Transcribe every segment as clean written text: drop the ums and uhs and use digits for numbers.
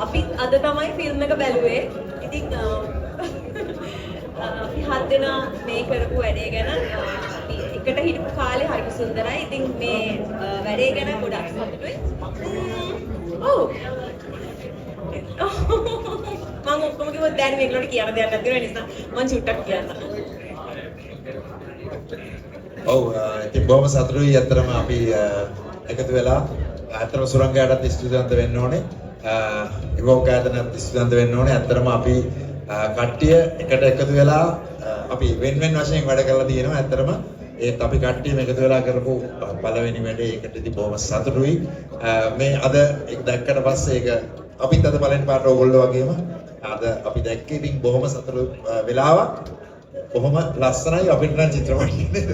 අපි අද තමයි ෆිල්ම් එක බැලුවේ. ඉතින් අපි හත් දෙනා මේ කරපු වැඩේ ගැන අපි එකට හිටපු කාලේ හරිම සුන්දරයි. ඉතින් මේ වැඩේ ගැන ගොඩක් සතුටුයි. ඔව්. මම ඔක්කොම කිව්වොත් දැන් මේකට කියන දෙයක් නැති වෙන නිසා මම චුට්ටක් කියන්න. ඔව් ඉතින් බොහොම සතුටුයි. ඇත්තටම අපි එකතු වෙලා ඇත්තටම සුරංගයාටත් ස්තුතිවන්ත වෙන්න ඕනේ. ඉවෝකායතනත් ස්තුතිවන්ත වෙන්න ඕනේ. ඇත්තටම අපි කට්ටිය එකට එකතු වෙලා අපි වෙන වෙන වශයෙන් වැඩ කරලා තියෙනවා. ඇත්තටම ඒත් අපි කට්ටියම එකතු වෙලා කරපු පළවෙනි වැඩේ ඒකට ඉතින් බොහොම සතුටුයි. මේ අද ඒක දැක්කට පස්සේ ඒක අපිත් අද පළවෙනි පාට ඕගොල්ලෝ වගේම අද අපි දැක්කේ ඉතින් බොහොම සතුටු වෙලාවක්. බොහොම ලස්සනයි අපිට නම් චිත්‍රපටිය නේද?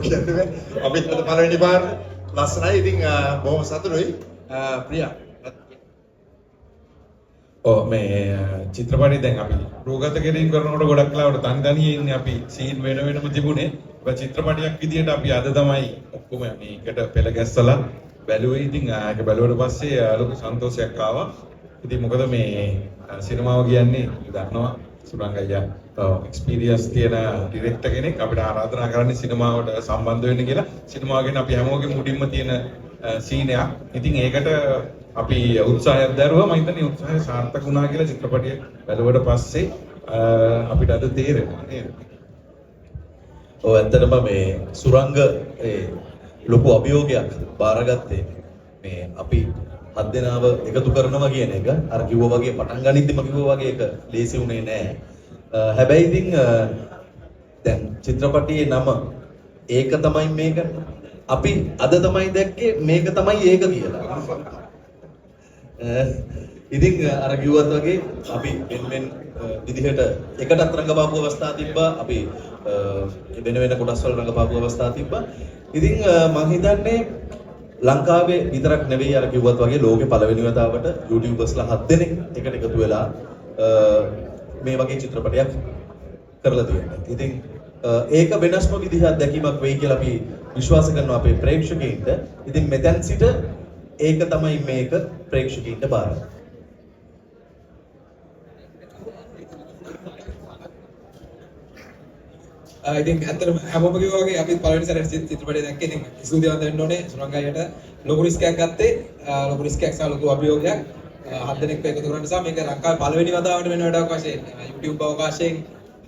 කියන්නේ අපිත් අද පළවෙනි පාට ලස්සනයි. ඉතින් බොහොම සතුටුයි. ප්‍රියා මේ චිත්‍රපටි දැන් අපි රූගත කිරීම කරනකොට ගොඩක් ලාවට තනි තනියෙන් ඉන්නේ අපි සීන් වෙන වෙනම තිබුණේ. ඒක චිත්‍රපටියක් විදියට අපි අද තමයි ඔක්කොම මේකට පෙළ ගැස්සලා බැලුවේ. ඉතින් ඒක බැලුවට පස්සේ ලොකු සන්තෝෂයක් ආවා. ඉතින් මොකද මේ සිනමාව කියන්නේ දන්නවා සුරංග අයියා එක්ස්පීරියන්ස් තියෙන ඩිරෙක්ටර් කෙනෙක් අපිට ආරාධනා කරන්නේ සිනමාවට සම්බන්ධ වෙන්න කියලා. සිනමාව ගැන අපි හැමෝගෙම මුඩින්ම තියෙන සීනයක්. ඉතින් ඒකට අපි උත්සාහයක් දරුවා. මම හිතන්නේ උත්සාහය සාර්ථක වුණා කියලා චිත්‍රපටිය බැලුවට පස්සේ අපිට අද තේරෙනවා නේද? ඔව් ඇත්තටම මේ සුරංග ලොකු අභියෝගයක් බාරගත්තේ මේ අපි 7 දෙනාව එකතු කරනවා කියන එක. අර කිව්වා වගේ පටන් ගනිද්දිම කිව්වා වගේ ඒක ලේසි වුණේ නෑ. හැබැයි ඉතින් දැන් චිත්‍රපටියේ නම ඒක තමයි මේක. අපි අද තමයි දැක්කේ මේක තමයි ඒක කියලා. ඉතින් අර කිව්වත් වගේ අපි වෙන විදිහට එකටත් රංගපාපු අවස්ථා තිබ්බා. අපි වෙන වෙන කොටස් වල රංගපාපු අවස්ථා තිබ්බා. ඉතින් මම හිතන්නේ ලංකාවේ විතරක් නෙවෙයි අර කිව්වත් වගේ ලෝකේ පළවෙනි වතාවට YouTubersලා 7 දෙනෙක් එකට එකතු වෙලා මේ වගේ චිත්‍රපටයක් කරලා තියෙනවා. ඉතින් ඒක වෙනස්ම විදිහක් දැකීමක් වෙයි කියලා අපි විශ්වාස කරනවා අපේ ප්‍රේක්ෂකයින්ට. ඉතින් මෙතෙන් සිට ඒක තමයි මේක ප්‍රේක්ෂකයින්ට බාරයි. ඉතින් ඇත්තටම හැමෝම කිව්වා වගේ අපි පළවෙනි සැරේ චිත්‍රපටය දැක්කේ. ඉතින් ස්තුතිවන්ත වෙන්න ඕනේ සුරංග අයියට. ලොකු රිස්ක් එකක් ගත්තේ. ලොකු රිස්ක් එකක් සහ ලොකු අභියෝගයක්. 7 දෙනෙක්ව එකතු කරන නිසා මේක ලංකාවේ පළවෙනි වතාවට වෙන වැඩක් වශයෙන් YouTube අවකාශයෙන්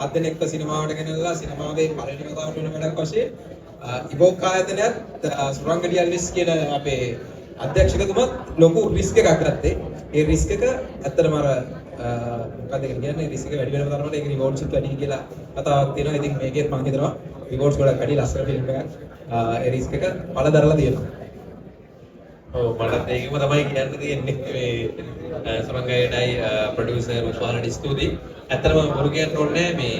7 දෙනෙක්ව සිනමාවට ගෙනල්ලා සිනමාවේ පළවෙනි වතාවට වෙන වැඩක් වශයෙන් ඉබෝක් ආයතනයත් සුරංග ඩියල්විස් කියන අපේ අධ්‍යක්ෂකතුමත් ලොකු රිස්ක් එකක් ගත්තේ. ඒ රිස්ක් එක ඇත්තටම අර මොකද කියන්නේ රිස්ක් එක වැඩි වෙනම තරමට ඒක රිවෝඩ්ස් උත් වැඩි කියලා කතාවක් තියෙනවා. ඉතින් මේකෙත් මම හිතනවා රිවෝඩ්ස් ගොඩක් වැඩි ලස්සන ෆිල්ම් එකක්. ඒ රිස්ක් එක පළදරලා තියෙනවා. ඔව් මටත් ඒකම තමයි කියන්න තියෙන්නේ. මේ සමංගයටයි ප්‍රොඩියුසර් උපාලට ස්තුතියි. ඇත්තටම මොරු කියන්න ඕනේ මේ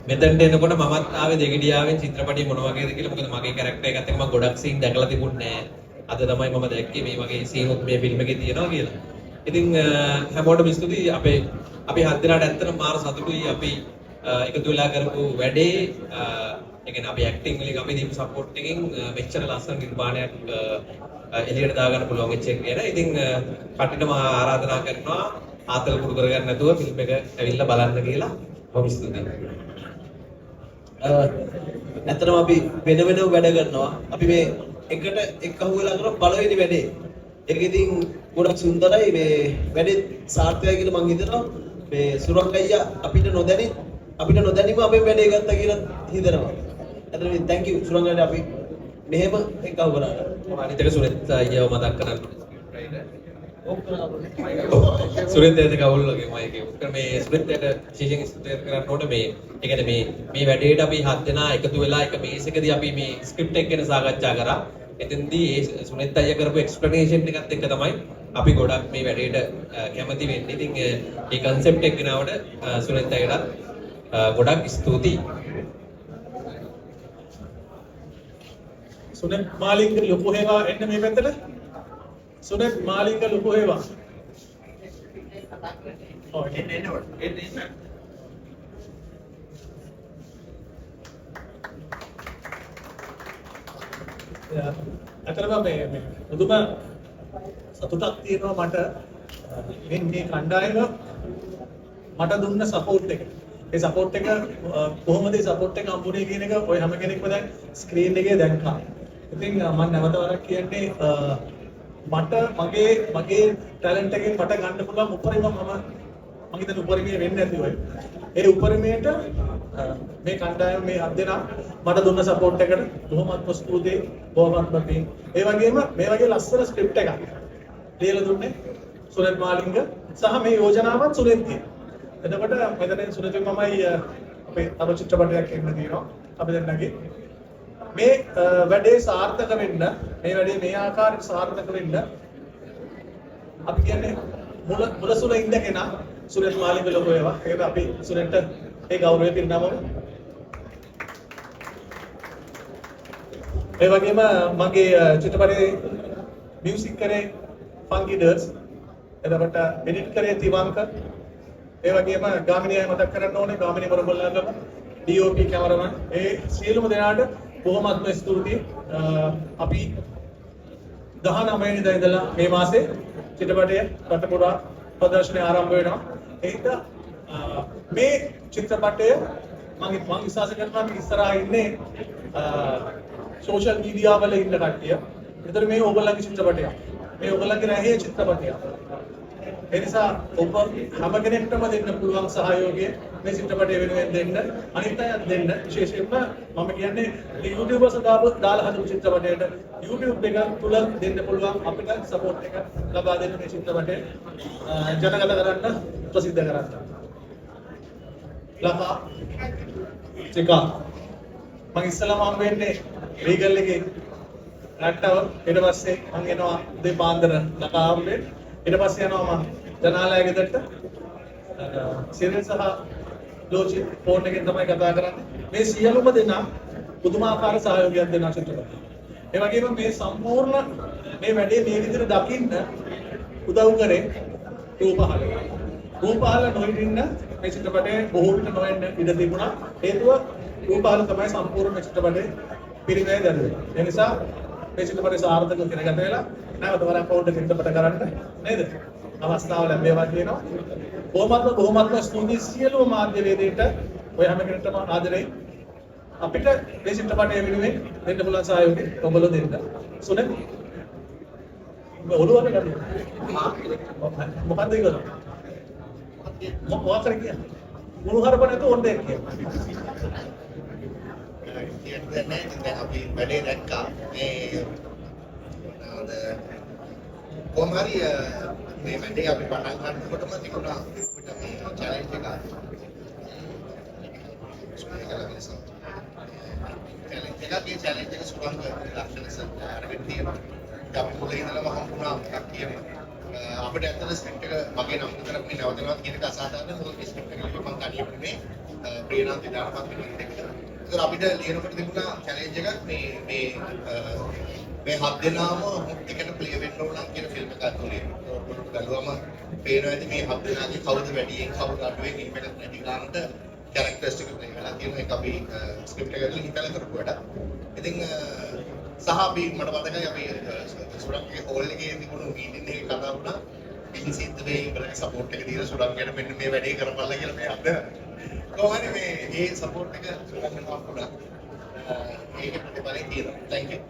මෙතනට එනකොට මමත් ආවේ දෙගිඩියාවෙන් චිත්‍රපටිය මොන වගේද කියලා. මොකද මගේ කැරක්ටර් එකත් එක්ක මම ගොඩක් සීන් දැකලා තිබුණේ නැහැ. අද තමයි මම දැක්කේ මේ වගේ සීන් උත් මේ ෆිල්ම් එකේ තියෙනවා කියලා. ඉතින් හැමෝටම ස්තුතියි. අපි 7 දෙනාට ඇත්තටම මාර සතුටුයි. අපි එකතු වෙලා කරපු වැඩේ ඒ කියන්නේ අපි ඇක්ටිං වලින් අපි දීපු සපෝට් එකෙන් මෙච්චර ලස්සන නිර්මාණයක් එළියට දාගන්න පුළුවන් වෙච්ච එක ගැන. ඉතින් කටිටම ආරාධනා කරනවා ආතල් කුඩු කරගන්න නැතුව ෆිල්ම් එක ඇවිල්ලා බලන්න කියලා. බොහොම ස්තුතියි. ඇත්තටම අපි වෙන වෙනම වැඩ කරනවා. අපි මේ එකට එක්කහුව වෙලා කරන පළවෙනි වැඩේ. ඒක ඉතින් ගොඩක් සුන්දරයි. මේ වැඩේ සාර්ථකයි කියලා මම හිතනවා. මේ සුරංග අයියා අපිට නොදැනීම අපේ වැඩේ ගත්තා කියලා හිතනවා. ඇත්තටම thank you සුරංග අයියා අපි මෙහෙම එක්කහුව කරාට. අනිත් එක සුරෙත් අයියාව මතක් කරන්න. සුරෙත් ඇද කවුල් වගේ මයිකේ. මේ සුරෙත්ට විශේෂයෙන් ස්තුති කරන්න ඕනේ මේ. ඒ කියන්නේ මේ වැඩේට අපි 7 දෙනා එකතු වෙලා එක මේසකදී අපි මේ ස්ක්‍රිප්ට් එක ගැන සාකච්ඡා කරා. එතෙන්දී ඒ සුනෙත් අයියා කරපු එක්ස්ප්ලනේෂන් එකත් එක්ක තමයි අපි ගොඩක් මේ වැඩේට කැමති වෙන්නේ. ඉතින් මේ concept එක ගෙනාවට සුනෙත් අයියට ගොඩක් ස්තුතියි. සුනෙත් මාලිංග ලොකු හේවා එන්න මේ පැත්තට. සුනෙත් මාලිංග ලොකු හේවා. ඔව් එන්න. අතරම මේ මුදුම සතුටක් තියෙනවා මට මේ කණ්ඩායම මට දුන්න සපෝට් එක. ඒ සපෝට් එක කොහොමද ඒ සපෝට් එක හම්බුනේ කියන එක ඔය හැම කෙනෙක්ම දැන් ස්ක්‍රීන් එකේ දැක්කා. ඉතින් මම නැවත වරක් කියන්නේ මට මගේ ටැලන්ට් එකෙන් මට ගන්න පුළුවන් උපරිම මම හිතන උපරිමයේ වෙන්නේ නැති ඔය. ඒ උපරිමයට මේ කණ්ඩායම මේ 7 දෙනා මට දුන්න සපෝට් එකට බොහොමත්ම ස්තුතියි. බොහොමත්ම පිං. ඒ වගේම මේ වගේ ලස්සන ස්ක්‍රිප්ට් එකක් ලියලා දුන්නේ සුනෙත් මාලිංග සහ මේ යෝජනාවත් සුනෙත්ගේ. එතකොට මෙතන සුනෙත් මමයි අපේ තව චිත්‍රපටයක් එන්න තියෙනවා. අපි දැන් නැගේ මේ වැඩේ සාර්ථක වෙන්න මේ වැඩේ මේ ආකාරයට සාර්ථක වෙන්න අපි කියන්නේ මුලසුල ඉඳගෙන සුරේෂ් මාලික ලොකු ඒවා ඒක අපි සුරේන්ට ඒ ගෞරවය පිරිනමමු. ඒ වගේම මගේ චිත්‍රපටයේ මියුසික් කරේ ෆන්කි ඩර්ස් එතකොට එඩිට් කරේ තිවංක ඒ වගේම ගාමිණී අය මතක් කරන්න ඕනේ ගාමිණී වරගොල්ලන්ගම DOP කැමරාමන් ඒ සියලුම දෙනාට බොහොමත්ම ස්තුතියි. අපි 19 වෙනිදා ඉඳලා මේ මාසේ චිත්‍රපටය රට පුරා ප්‍රදර්ශනය ආරම්භ වෙනවා. ඒක මේ චිත්‍රපටය මම විශ්වාස කරනවා ඉස්සරහා ඉන්නේ සෝෂල් මීඩියා වල ඉන්න කට්ටිය. ඒතර මේ ඕගොල්ලන්ගේ චිත්‍රපටයක්. මේ ඕගොල්ලන්ගේ රැහේ චිත්‍රපටයක්. ඒ නිසා ඔබ හැම කෙනෙක්ටම දෙන්න පුළුවන් සහයෝගය මේ චිත්‍රපටය වෙනුවෙන් දෙන්න අනිත් අයත් දෙන්න විශේෂයෙන්ම මම කියන්නේ YouTubers දාලා හදපු චිත්‍රපටයට YouTube එක තුල දෙන්න පුළුවන් අපිට සපෝට් එක ලබා දෙන්න මේ චිත්‍රපටය ජනගත කරන්න ප්‍රසිද්ධ කරන්න. ලකා චිකා මම ඉස්සලම හම් වෙන්නේ රීගල් එකේ රැට්ටව ඊට පස්සේ මම එනවා දෙපාන්දර ලකා හම්බෙන්න ඊට පස්සේ යනවා මම ජනාලය ගෙදරට සිරිල් සහ ලෝචි ෆෝන් එකෙන් තමයි කතා කරන්නේ. මේ සියලුම දෙනා පුදුමාකාර සහයෝගයක් දෙන චිත්‍රපටය. ඒ වගේම මේ සම්පූර්ණ මේ වැඩේ මේ විදිහට දකින්න උදව් කරේ රූපහල. රූපහල නොහිටින්න මේ චිත්‍රපටයේ බොහෝ විට නොවෙන්න ඉඩ තිබුණා. හේතුව රූපහල තමයි සම්පූර්ණ චිත්‍රපටයේ පිරිනැය දැරුවේ. ඒ නිසා මේ චිත්‍රපටය සාර්ථක කරගත වෙලා නැවත වරක් පොඩ්ඩක් චිත්‍රපට කරන්න නේද? අවස්ථාව ලැබේවා කියනවා. බොහොමත්ම ස්තුතියි සියලුම මාධ්‍යවේදීන්ට ඔය හැම කෙනෙක්ටම ආදරෙයි. අපිට මේ චිත්‍රපටය වෙනුවෙන් දෙන්න පුළුවන් සහයෝගය ඔබලා දෙන්න. සුනේ ඔළුවනේ ගන්න. මොකක්ද ඒක? මොකක්ද කියන්නේ? මුළු හරපණේට ඕනේ කියන්නේ. කියන්නේ දැන් අපි වැඩේ දැක්කා මේ කොහොමරි මේ වැඩේ අපි පටන් ගන්නකොටම තිබුණා අපිට මේ චැලෙන්ජ් එකක්. චැලෙන්ජ් එක සුරංග ලක්ෂණ සම්පූර්ණ තියෙනවා. අපි මුලින් ඉඳලම හම්බුණා කක්කියම අපිට ඇත්තට ස්ක්‍රිප්ට් එක මගේ නම් විතරක් මේ නැවතනවත් කියන එක අසාධාරණ මොකද ස්ක්‍රිප්ට් එක ලියපු මම තනියම නෙමෙයි ප්‍රියනාන්ති දානපත් වෙන එක. ඒතර අපිට ලියනකොට තිබුණා චැලෙන්ජ් එකක් මේ හත් දෙනාම එකට ප්ලේ වෙන්න ඕන නම් කියන ෆිල්ම් එකක් තුනේ. පොඩ්ඩක් බලුවම පේනවා ඇති මේ හත් දෙනාගේ කවුද වැඩියෙන් කවුද අඩුවෙන් ඉම්පැක්ට් නැති ගන්නට කැරක්ටර්ස් ටික ප්ලේ වෙලා තියෙන එක අපි ස්ක්‍රිප්ට් එක ඇතුලේ හිතලා කරපු වැඩක්. ඉතින් සහ අපි මට මතකයි අපි සුරංගගේ හෝල් එකේ තිබුණු මීටින් එකේ කතා වුණා. පින්සිත් වේ ඉවරක සපෝට් එක දීලා සුරංගයට මෙන්න මේ වැඩේ කරපළා කියලා මේ අද කොහොමද මේ සපෝට් එක සුරංගට අපුණා. ඒක ප්‍රතිඵලයි තියෙනවා. Thank you.